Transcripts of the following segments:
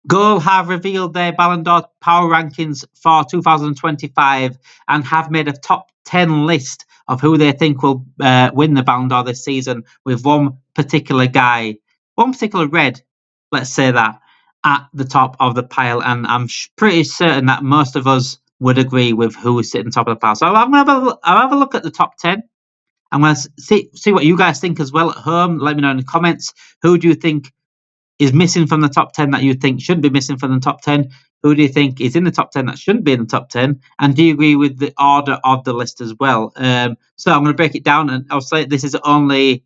Goal have revealed their Ballon d'Or power rankings for 2025 and have made a top 10 list of who they think will win the Ballon d'Or this season, with one particular guy, one particular red, let's say that, at the top of the pile. And I'm pretty certain that most of us would agree with who is sitting top of the pile. So I'll have a look at the top 10. I'm going to see what you guys think as well at home. Let me know in the comments. Who do you think is missing from the top 10 that you think shouldn't be missing from the top 10? Who do you think is in the top 10 that shouldn't be in the top 10? And do you agree with the order of the list as well? So I'm going to break it down, and I'll say this is only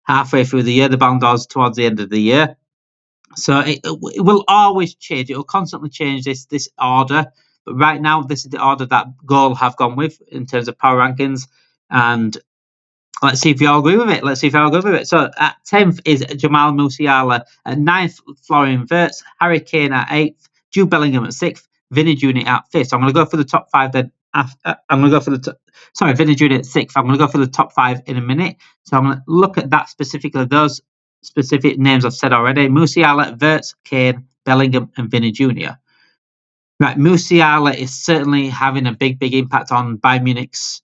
halfway through the year. The Ballon d'Or's towards the end of the year. So it will always change. It will constantly change this order. But right now, this is the order that Goal have gone with in terms of power rankings. And let's see if you all agree with it. So at 10th is Jamal Musiala. At 9th, Florian Wirtz. Harry Kane at 8th. Jude Bellingham at 6th. Vinny Jr. at 5th. So I'm going to go for the top 5 then. Vinny Jr. at 6th. I'm going to go for the top 5 in a minute. So I'm going to look at that specifically. Those specific names I've said already. Musiala, Wirtz, Kane, Bellingham, and Vinny Jr. Right, Musiala is certainly having a big impact on Bayern Munich's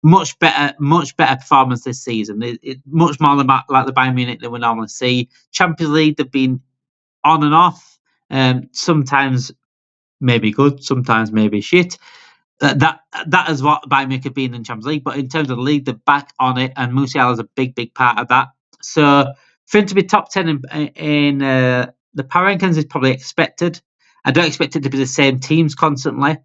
much better performance this season. It much more than like the Bayern Munich that we normally see. Champions League, they've been on and off. Sometimes maybe good, sometimes maybe shit. That is what Bayern Munich have been in Champions League. But in terms of the league, they're back on it, and Musiala is a big part of that. So for him to be top 10 in the power rankings is probably expected. I don't expect it to be the same teams constantly.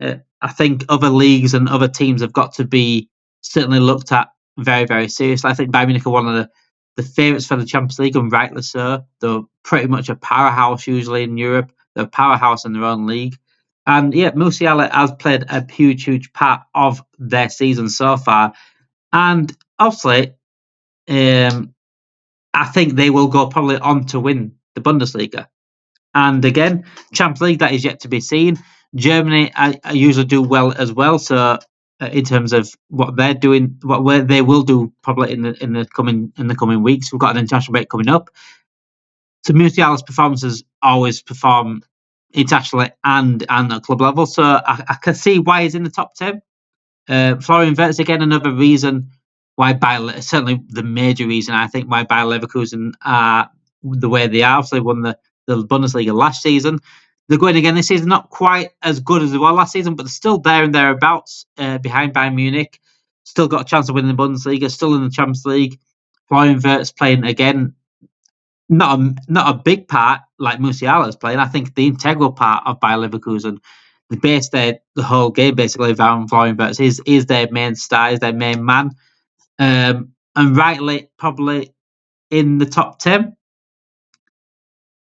I think other leagues and other teams have got to be certainly looked at very seriously. I think Bayern Munich are one of the favourites for the Champions League, and rightly so. They're pretty much a powerhouse usually in Europe. They're a powerhouse in their own league. And yeah, Musiala has played a huge part of their season so far. And obviously, I think they will go probably on to win the Bundesliga. And again, Champions League, that is yet to be seen. Germany, I usually do well as well. So in terms of what they're doing, they will do probably in the coming weeks. We've got an international break coming up. So Musiala's performances always perform internationally and at club level. So I can see why he's in the top 10. Florian Wirtz, again, another reason why certainly the major reason I think why Bayer Leverkusen are the way they are. Obviously won the Bundesliga last season. They're going again this season, not quite as good as they were last season, but they're still there and thereabouts behind Bayern Munich. Still got a chance of winning the Bundesliga, still in the Champions League. Florian Wirtz playing again, not a big part like Musiala is playing. I think the integral part of Bayer Leverkusen, the base the whole game basically around Florian Wirtz is their main star, is their main man. And rightly probably in the top 10.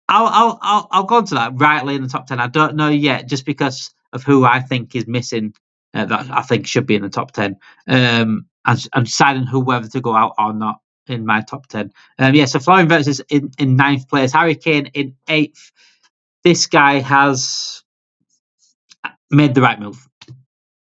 I'll go into that rightly in the top 10. I don't know yet, just because of who I think is missing. That I think should be in the top 10. I'm deciding whether to go out or not in my top 10. So Florian Wirtz is in 9th place. Harry Kane in 8th. This guy has made the right move.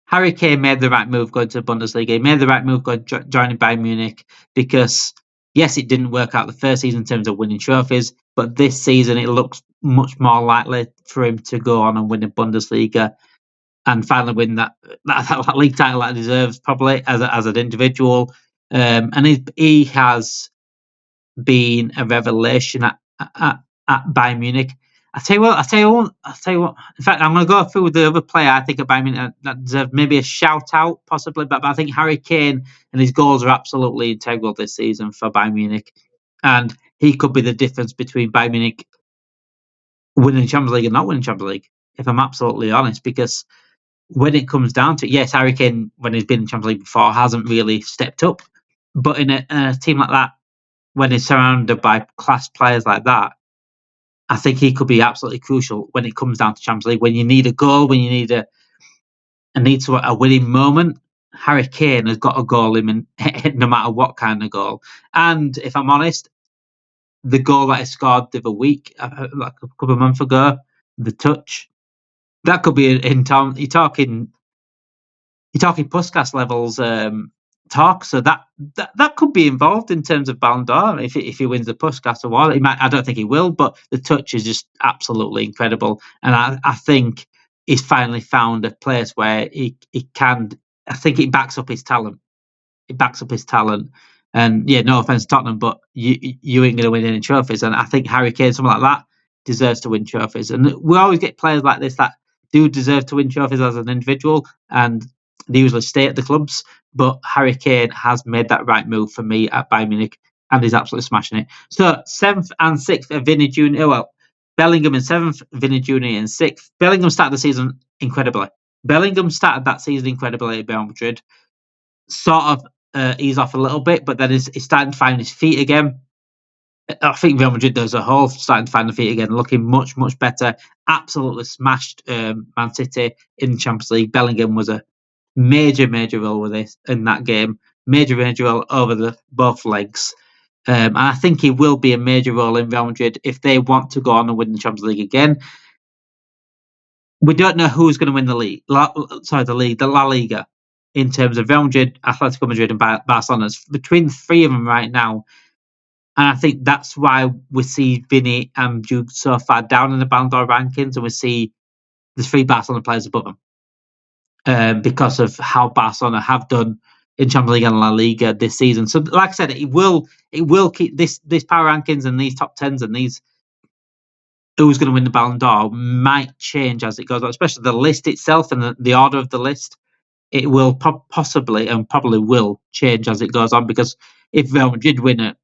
Harry Kane made the right move going to the Bundesliga. He made the right move joining Bayern Munich because, yes, it didn't work out the first season in terms of winning trophies, but this season it looks much more likely for him to go on and win the Bundesliga and finally win that league title that he deserves, probably as an individual. And he has been a revelation at Bayern Munich. I tell you what. In fact, I'm going to go through the other player I think at Bayern Munich that deserves maybe a shout out, possibly. But I think Harry Kane and his goals are absolutely integral this season for Bayern Munich, and he could be the difference between Bayern Munich winning Champions League and not winning Champions League. If I'm absolutely honest, because when it comes down to it, yes, Harry Kane, when he's been in Champions League before, hasn't really stepped up. But in a team like that, when he's surrounded by class players like that, I think he could be absolutely crucial when it comes down to Champions League. When you need a goal, when you need a winning moment, Harry Kane has got a goal in him, no matter what kind of goal. And if I'm honest, the goal that he scored the other week, like a couple of months ago, the touch, that could be in town. You're talking Puskas levels talk, so that could be involved in terms of Ballon d'Or if he wins the Puskás award. He might. I don't think he will, but the touch is just absolutely incredible, and I think he's finally found a place where he can. I think it backs up his talent. It backs up his talent. And yeah, no offense to Tottenham, but you ain't going to win any trophies. And I think Harry Kane, someone like that, deserves to win trophies. And we always get players like this that do deserve to win trophies as an individual, and they usually stay at the clubs. But Harry Kane has made that right move for me at Bayern Munich, and he's absolutely smashing it. So 7th and 6th are Vinny Jr. Well, Bellingham in 7th, Vinny Jr. in 6th. Bellingham started the season incredibly. Bellingham started that season incredibly at Real Madrid. Sort of ease off a little bit, but then he's starting to find his feet again. I think Real Madrid as a whole starting to find the feet again, looking much, much better. Absolutely smashed Man City in the Champions League. Bellingham was a major role with this in that game. Major role over both legs. And I think he will be a major role in Real Madrid if they want to go on and win the Champions League again. We don't know who's going to win the league. The La Liga, in terms of Real Madrid, Atletico Madrid, and Barcelona. It's between the three of them right now. And I think that's why we see Vinny and Jude so far down in the Ballon d'Or rankings, and we see the three Barcelona players above them because of how Barcelona have done in Champions League and La Liga this season. So, like I said, it will keep this power rankings and these top tens and these who's going to win the Ballon d'Or might change as it goes on, especially the list itself and the order of the list. It will possibly and probably will change as it goes on, because if Real Madrid win a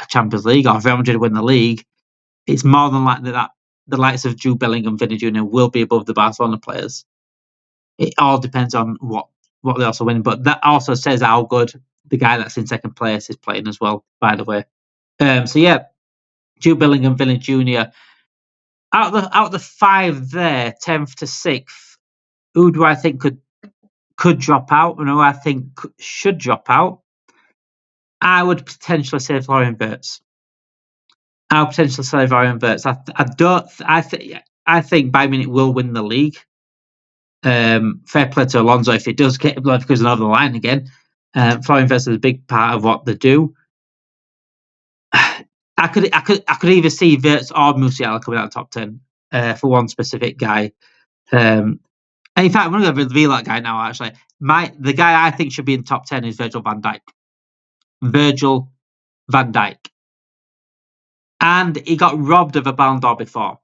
Champions League or if Real Madrid win the league, it's more than likely that the likes of Jude Bellingham, Vinny Jr. will be above the Barcelona players. It all depends on what they also win, but that also says how good the guy that's in second place is playing as well, by the way. So yeah, Jude Bellingham, Vinny Jr. Out of the five there, 10th to 6th, who do I think could drop out and who I think should drop out? I would potentially say Florian Wirtz. I think Bayern Munich will win the league. Fair play to Alonso if it does get because over the line again. Florian Wirtz is a big part of what they do. I could either see Wirtz or Musiala coming out of the top 10 for one specific guy. And in fact, I'm going to reveal that guy now. Actually, the guy I think should be in the top 10 is Virgil van Dijk. Virgil van Dijk, and he got robbed of a Ballon d'Or before.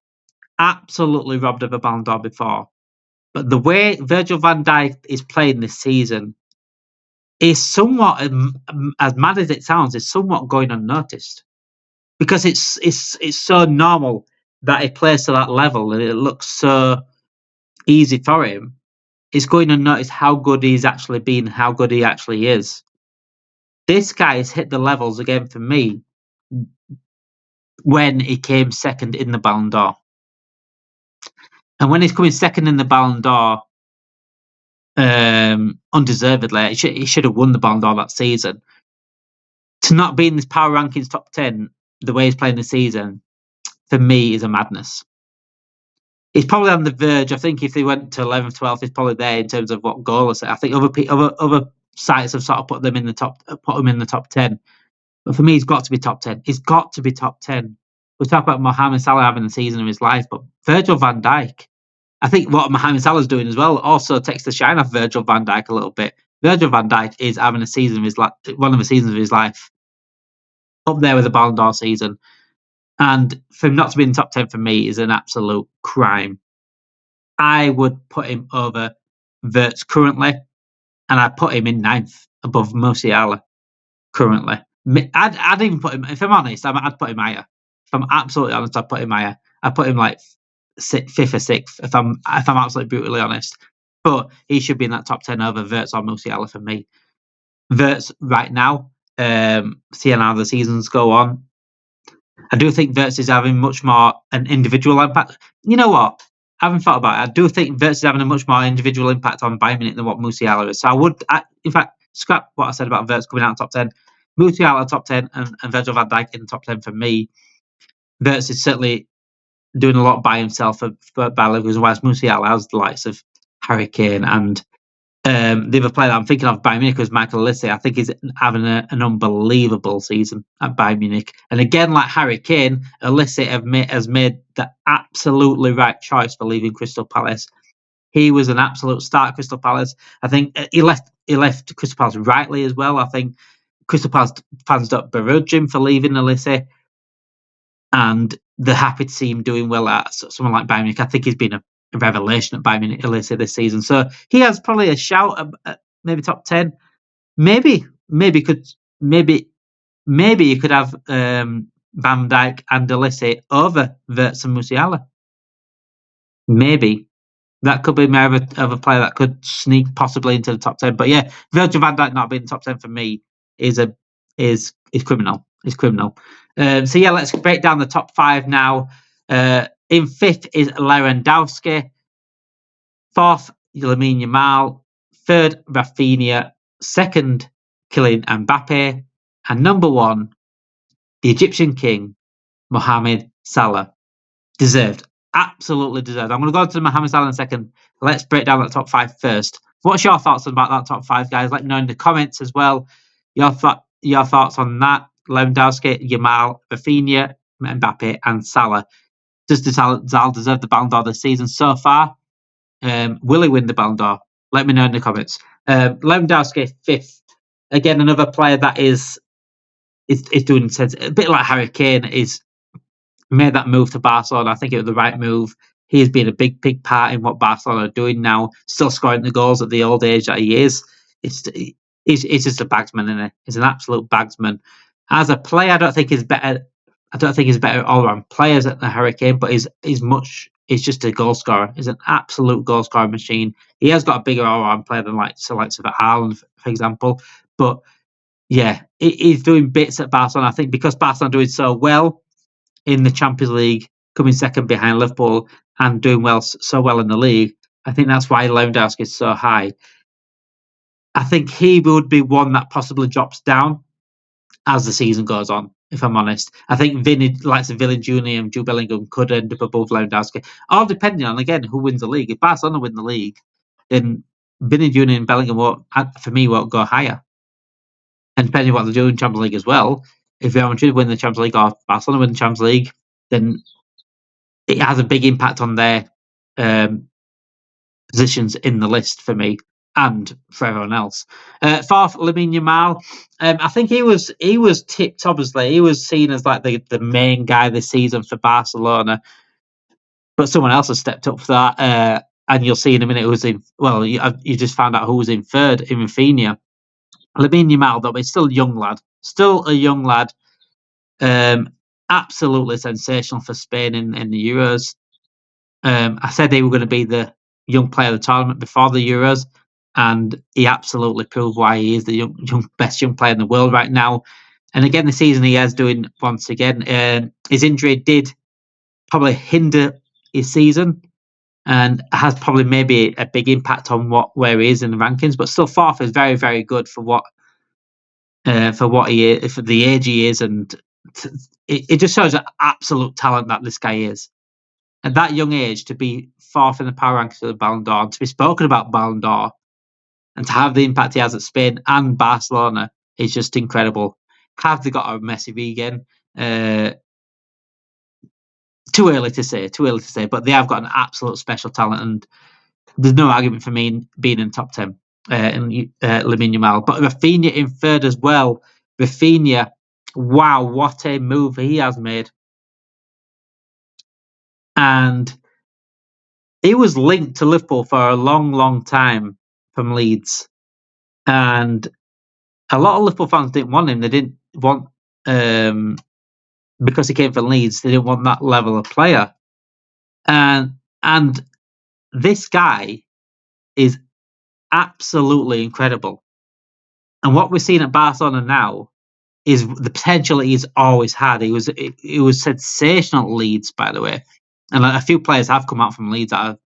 Absolutely robbed of a Ballon d'Or before. But the way Virgil van Dijk is playing this season is somewhat, as mad as it sounds, is somewhat going unnoticed. Because it's so normal that he plays to that level and it looks so easy for him. It's going unnoticed how good he's actually been, how good he actually is. This guy has hit the levels again for me when he came second in the Ballon d'Or. And when he's coming second in the Ballon d'Or, undeservedly, he should have won the Ballon d'Or that season. To not be in this power rankings top 10, the way he's playing the season, for me, is a madness. He's probably on the verge. I think if they went to 11th, 12th, he's probably there in terms of what goal is. I think other sites have sort of put him in the top 10. But for me, he's got to be top 10. He's got to be top 10. We talk about Mohamed Salah having the season of his life, but Virgil van Dijk, I think what Mohamed Salah's doing as well also takes the shine off Virgil van Dijk a little bit. Virgil van Dijk is having a season of his life, one of the seasons of his life, up there with the Ballon d'Or season. And for him not to be in the top 10 for me is an absolute crime. I would put him over Wirtz currently, and I'd put him in 9th above Musiala currently. I'd even put him, if I'm honest, I'd put him higher. If I'm absolutely honest, I'd put him higher. I'd put him like 5th or 6th, if I'm absolutely brutally honest. But he should be in that top 10 over Wirtz or Musiala for me. Wirtz right now, seeing how the seasons go on, I do think Wirtz is having much more an individual impact. You know what? I haven't thought about it. I do think Wirtz is having a much more individual impact on Bayern Munich than what Musiala is. So I would, in fact, scrap what I said about Wirtz coming out top 10. Musiala top 10 and Virgil van Dijk in the top 10 for me. Wirtz is certainly doing a lot by himself for Ballon, whilst Musiala has the likes of Harry Kane and The other player that I'm thinking of Bayern Munich was Michael Olise. I think he's having an unbelievable season at Bayern Munich. And again, like Harry Kane, Olise has made the absolutely right choice for leaving Crystal Palace. He was an absolute star at Crystal Palace. I think he left Crystal Palace rightly as well. I think Crystal Palace fans don't begrudge him for leaving Olise, and they're happy to see him doing well at someone like Bayern Munich. I think he's been a revelation at Bayern Munich, Olise, this season. So he has probably a shout at maybe top 10. Maybe you could have Van Dijk and Olise over Wirtz and Musiala. Maybe. That could be more of a player that could sneak possibly into the top 10. But yeah, Virgil van Dijk not being top 10 for me is criminal. Is criminal. So yeah, let's break down the top 5 now. In 5th is Lewandowski. 4th, Lamine Yamal. 3rd, Raphinha. 2nd, Kylian Mbappe. And number 1, the Egyptian king, Mohamed Salah. Deserved. Absolutely deserved. I'm going to go to Mohamed Salah in a second. Let's break down that top 5 first. What's your thoughts about that top 5, guys? Let me know in the comments as well. Your thoughts on that. Lewandowski, Yamal, Raphinha, Mbappe, and Salah. Does Salah deserve the Ballon d'Or this season so far? Will he win the Ballon d'Or? Let me know in the comments. Lewandowski 5th. Again, another player that is doing sense. A bit like Harry Kane is made that move to Barcelona. I think it was the right move. He's been a big part in what Barcelona are doing now. Still scoring the goals at the old age that he is. He's just a bagsman, isn't he? He's an absolute bagsman. As a player, I don't think he's better all around players than Harry Kane, but he's just a goal scorer. He's an absolute goal scoring machine. He has got a bigger all around player than like of Haaland, for example. But yeah, he's doing bits at Barcelona. I think because Barcelona are doing so well in the Champions League, coming second behind Liverpool and doing so well in the league, I think that's why Lewandowski is so high. I think he would be one that possibly drops down as the season goes on, if I'm honest. I think likes of Villa Jr. and Jude Bellingham could end up above Lewandowski, all depending on, again, who wins the league. If Barcelona win the league, then Villa Jr. and Bellingham won't go higher. And depending on what they do in Champions League as well, if Real Madrid win the Champions League or Barcelona win the Champions League, then it has a big impact on their positions in the list for me and for everyone else. 4th, Lamine Yamal. I think he was tipped, obviously. He was seen as like the main guy this season for Barcelona. But someone else has stepped up for that. And you'll see in a minute who's in. Well, you just found out who was in 3rd, in Raphinha. Lamine Yamal, though, he's still a young lad. Absolutely sensational for Spain in the Euros. I said they were going to be the young player of the tournament before the Euros, and he absolutely proved why he is the best young player in the world right now. And again, the season he is doing once again. His injury did probably hinder his season, and has probably maybe a big impact on where he is in the rankings. But still, 4th is very, very good for what he is, for the age he is, and it just shows the absolute talent that this guy is. At that young age, to be 4th in the power rankings of the Ballon d'Or, to be spoken about Ballon d'Or, and to have the impact he has at Spain and Barcelona is just incredible. Have they got a Messi vegan? Too early to say, but they have got an absolute special talent, and there's no argument for me being in top 10 in Lamine Yamal. But Raphinha in 3rd as well. Raphinha, wow, what a move he has made. And he was linked to Liverpool for a long, long time from Leeds. And a lot of Liverpool fans didn't want him. They didn't want, because he came from Leeds, they didn't want that level of player. And this guy is absolutely incredible. And what we're seeing at Barcelona now is the potential he's always had. He was sensational at Leeds, by the way. And a few players have come out from Leeds that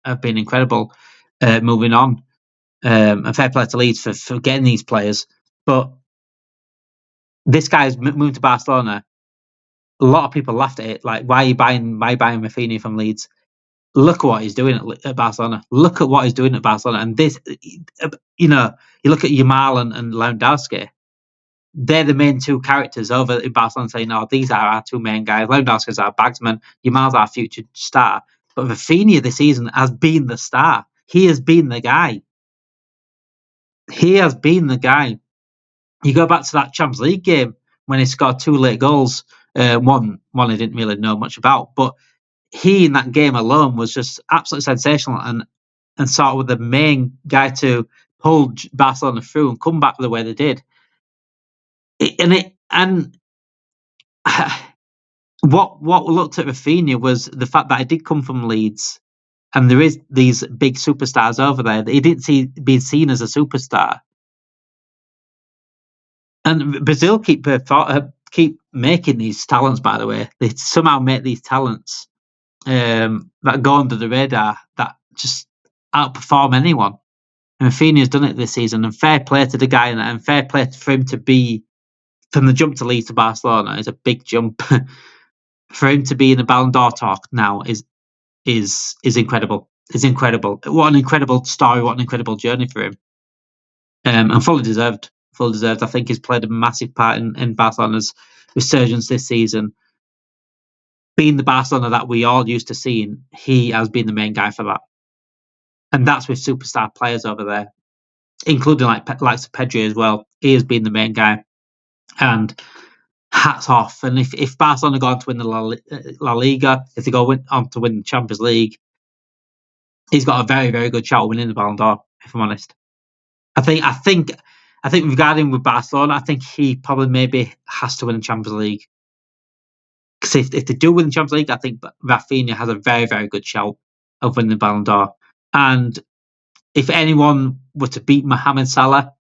have been incredible moving on. And fair play to Leeds for getting these players. But this guy's moved to Barcelona. A lot of people laughed at it. Like, why are you buying Raphinha from Leeds? look at what he's doing at Barcelona. Look at what he's doing at Barcelona. And this, you look at Yamal and Lewandowski. They're the main two characters over in Barcelona saying, "Oh, these are our two main guys. Lewandowski's our bagsman. Yamal's our future star." But Raphinha this season has been the star. He has been the guy. He has been the guy. You go back to that Champions League game when he scored 2 late goals. One I didn't really know much about, but he in that game alone was just absolutely sensational and sort of the main guy to pull Barcelona through and come back the way they did. What looked at Raphinha was the fact that he did come from Leeds, and there is these big superstars over there. He didn't see being seen as a superstar, and Brazil keep making these talents. By the way, they somehow make these talents that go under the radar that just outperform anyone. And Raphinha's done it this season, and fair play to the guy, and fair play for him to be from the jump to Leeds to Barcelona is a big jump. For him to be in the Ballon d'Or talk now is incredible. It's incredible. What an incredible story! What an incredible journey for him, and fully deserved. Fully deserved. I think he's played a massive part in Barcelona's resurgence this season. Being the Barcelona that we all used to seeing, he has been the main guy for that. And that's with superstar players over there, including likes of Pedri as well. He has been the main guy. And hats off. And if Barcelona go on to win the La Liga, if they go on to win the Champions League, he's got a very, very good shot of winning the Ballon d'Or, if I'm honest. I think regarding with Barcelona, I think he probably maybe has to win the Champions League. Because if they do win the Champions League, I think Raphinha has a very, very good shout of winning the Ballon d'Or. And if anyone were to beat Mohamed Salah,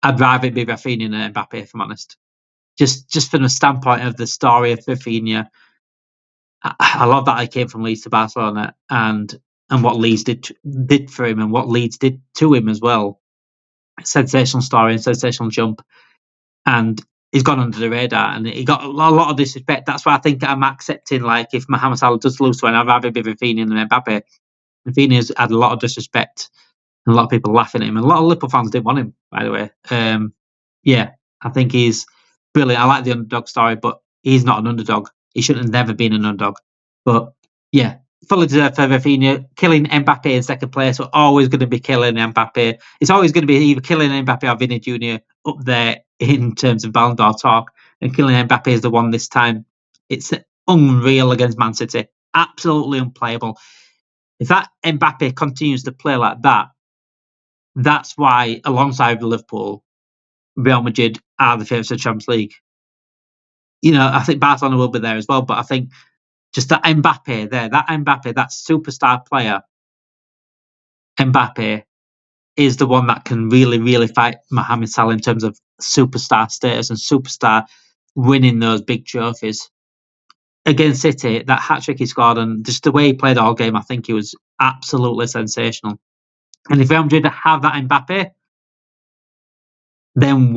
I'd rather it be Raphinha than MBAPPE, if I'm honest. Just from the standpoint of the story of Raphinha, I love that he came from Leeds to Barcelona and what Leeds did for him and what Leeds did to him as well. Sensational story and sensational jump. And he's gone under the radar and he got a lot of disrespect. That's why I think I'm accepting, like, if Mohamed Salah does lose to one, I'd rather be Raphinha than MBAPPE. Raphinha's had a lot of disrespect and a lot of people laughing at him. And a lot of Liverpool fans didn't want him, by the way. Yeah, I think he's brilliant. I like the underdog story, but he's not an underdog. He shouldn't have never been an underdog. But yeah, fully deserved for Raphinha. Killing MBAPPE in second place. We're always going to be killing MBAPPE. It's always going to be either killing MBAPPE or Vinny Jr. up there in terms of Ballon d'Or talk. And killing MBAPPE is the one this time. It's unreal against Man City. Absolutely unplayable. If that MBAPPE continues to play like that, that's why, alongside Liverpool, Real Madrid are the favourites of the Champions League. I think Barcelona will be there as well, but I think just that MBAPPE there, that superstar player, MBAPPE, is the one that can really, really fight Mohamed Salah in terms of superstar status and superstar winning those big trophies. Against City, that hat-trick he scored and just the way he played all game, I think he was absolutely sensational. And if Real Madrid have that MBAPPE, then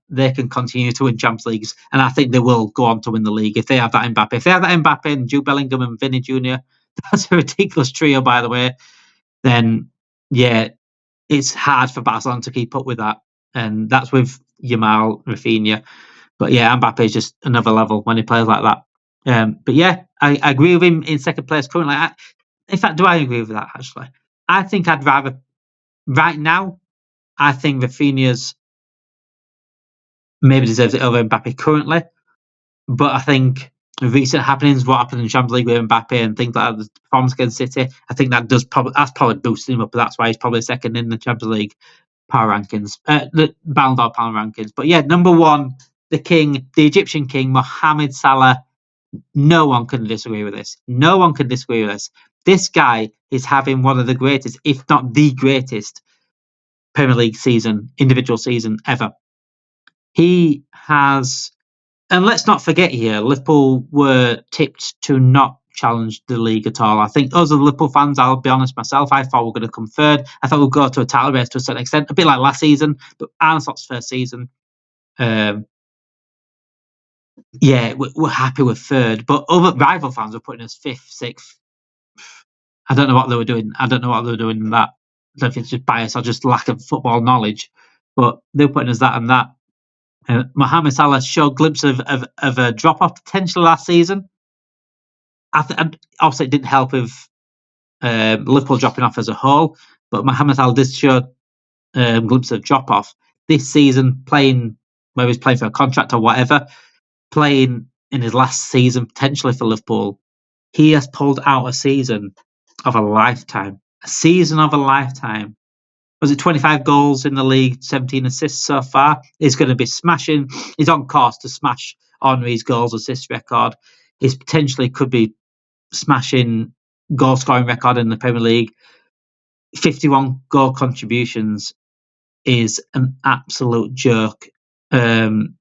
they can continue to win Champions Leagues, and I think they will go on to win the league if they have that MBAPPE. If they have that MBAPPE and Jude Bellingham and Vinny Jr., that's a ridiculous trio, by the way. Then yeah, it's hard for Barcelona to keep up with that, and that's with Yamal, Raphinha. But yeah, MBAPPE is just another level when he plays like that. But yeah, I agree with him in second place currently. In fact, do I agree with that? Actually, I think I'd rather right now. I think Raphinha's maybe deserves it over MBAPPE currently, but I think recent happenings, what happened in the Champions League with MBAPPE and things like that, the performance against City, I think that's probably boosted him up. That's why he's probably second in the Champions League power rankings, the Ballon d'Or power rankings. But yeah, number one, the king, the Egyptian king, Mohamed Salah. No one can disagree with this. No one can disagree with this. This guy is having one of the greatest, if not the greatest, Premier League individual season ever. He has, and let's not forget here, Liverpool were tipped to not challenge the league at all. I think us as Liverpool fans, I'll be honest myself, I thought we were going to come third. I thought we'd go to a title race to a certain extent, a bit like last season, but Arne Slot's first season. Yeah, we're happy with third, but other rival fans were putting us fifth, sixth. I don't know what they were doing. I don't know what they were doing in that. I don't know if it's just bias or just lack of football knowledge, but they were putting us that and that. Mohamed Salah showed glimpse of a drop off potential last season. Obviously, it didn't help with Liverpool dropping off as a whole, but Mohamed Salah did show glimpse of drop off this season, playing whether he's playing for a contract or whatever, playing in his last season potentially for Liverpool. He has pulled out a season of a lifetime. A season of a lifetime. Was it 25 goals in the league, 17 assists so far? He's going to be smashing. He's on course to smash Henry's goals assist record. He's potentially could be smashing goal scoring record in the Premier League. 51 goal contributions is an absolute joke. In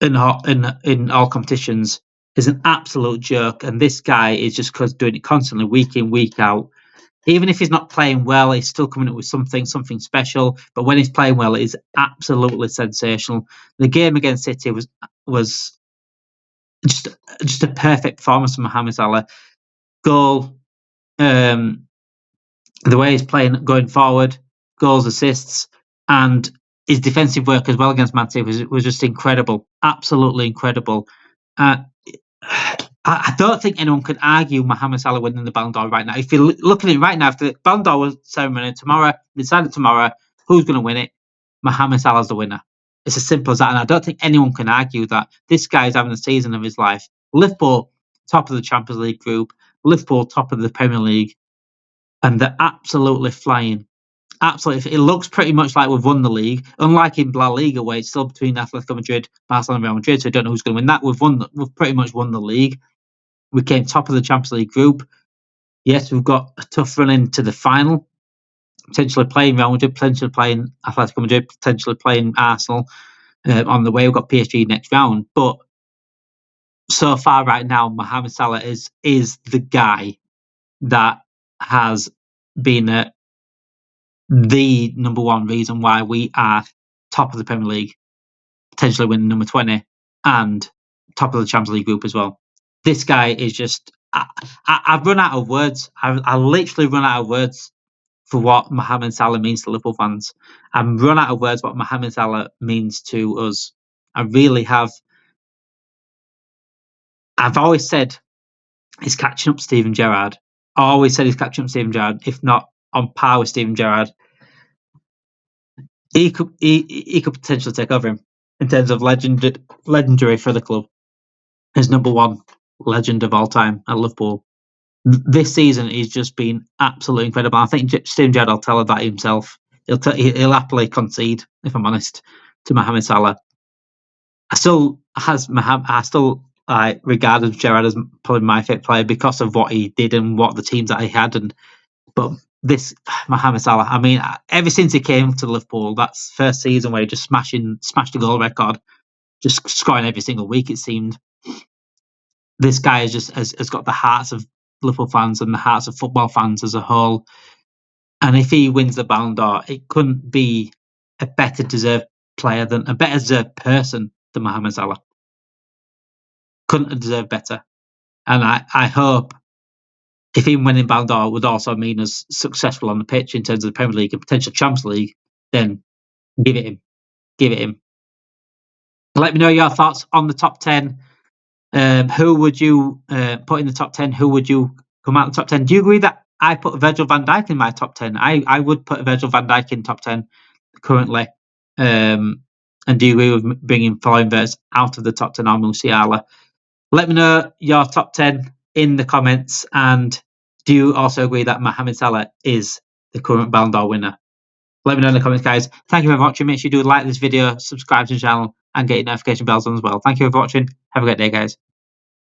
all competitions is an absolute joke, and this guy is just doing it constantly, week in, week out. Even if he's not playing well, he's still coming up with something special. But when he's playing well, it is absolutely sensational. The game against City was just a perfect performance from Mohamed Salah. Goal, the way he's playing going forward, goals, assists, and his defensive work as well against Man City was just incredible, absolutely incredible. I don't think anyone could argue Mohamed Salah winning the Ballon d'Or right now. If you're looking at it right now, if the Ballon d'Or ceremony tomorrow, decided tomorrow, who's going to win it? Mohamed Salah's the winner. It's as simple as that, and I don't think anyone can argue that. This guy's having the season of his life. Liverpool, top of the Champions League group. Liverpool, top of the Premier League. And they're absolutely flying. Absolutely. It looks pretty much like we've won the league, unlike in La Liga, where it's still between Atletico Madrid, Barcelona, and Real Madrid, so I don't know who's going to win that. We've pretty much won the league. We came top of the Champions League group. Yes, we've got a tough run into the final, potentially playing Real Madrid, potentially playing Atletico Madrid, potentially playing Arsenal on the way. We've got PSG next round. But so far right now, Mohamed Salah is the guy that has been the number one reason why we are top of the Premier League, potentially winning number 20, and top of the Champions League group as well. This guy is just... I've run out of words. I literally run out of words for what Mohamed Salah means to Liverpool fans. I've run out of words what Mohamed Salah means to us. I really have. I've always said he's catching up Steven Gerrard. I always said he's catching up Steven Gerrard, if not on par with Steven Gerrard. He could potentially take over him in terms of legendary for the club. His number one legend of all time at Liverpool. This season, he's just been absolutely incredible. I think Steven Gerrard will tell her that himself. He'll happily concede, if I'm honest, to Mohamed Salah. I still regarded Gerrard as probably my favourite player because of what he did and what the teams that he had. But this Mohamed Salah, I mean, ever since he came to Liverpool, that's first season where he just smashed the goal record, just scoring every single week, it seemed. This guy has got the hearts of Liverpool fans and the hearts of football fans as a whole. And if he wins the Ballon d'Or, it couldn't be a better deserved person than Mohamed Salah. Couldn't have deserved better. And I hope if him winning Ballon d'Or would also mean us successful on the pitch in terms of the Premier League and potential Champions League, then give it him. Give it him. Let me know your thoughts on the top 10. Who would you put in the top 10? Who would you come out of the top 10? Do you agree that I put Virgil van Dijk in my top 10? I would put Virgil van Dijk in top 10 currently. And do you agree with bringing Florian Wirtz out of the top 10 or Musiala? Let me know your top 10 in the comments. And do you also agree that Mohamed Salah is the current Ballon d'Or winner? Let me know in the comments, guys. Thank you for watching. Make sure you do like this video, subscribe to the channel, and get your notification bells on as well. Thank you for watching. Have a great day, guys.